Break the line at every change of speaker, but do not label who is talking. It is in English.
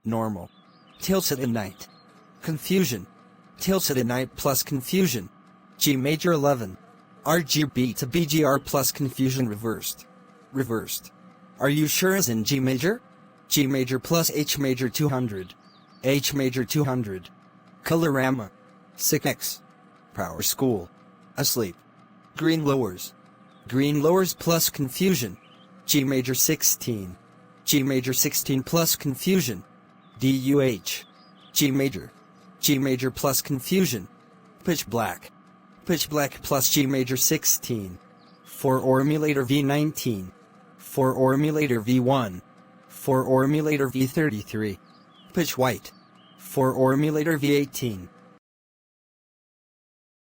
Normal. Tilted in night. Confusion. Tilted in night plus confusion. G major 11. RGB to BGR plus confusion reversed. Reversed. Are you sure is in G major? G major plus H major 200. H major 200. Colorama. 6X. Power school. Asleep. Green lowers. Green lowers plus confusion. G major 16. G major 16 plus confusion. DUH. G major. G major plus confusion. Pitch black. Pitch black plus G major 16. For Ormulator V19. For Ormulator V1. For Ormulator V33. Pitch white. For Ormulator V18.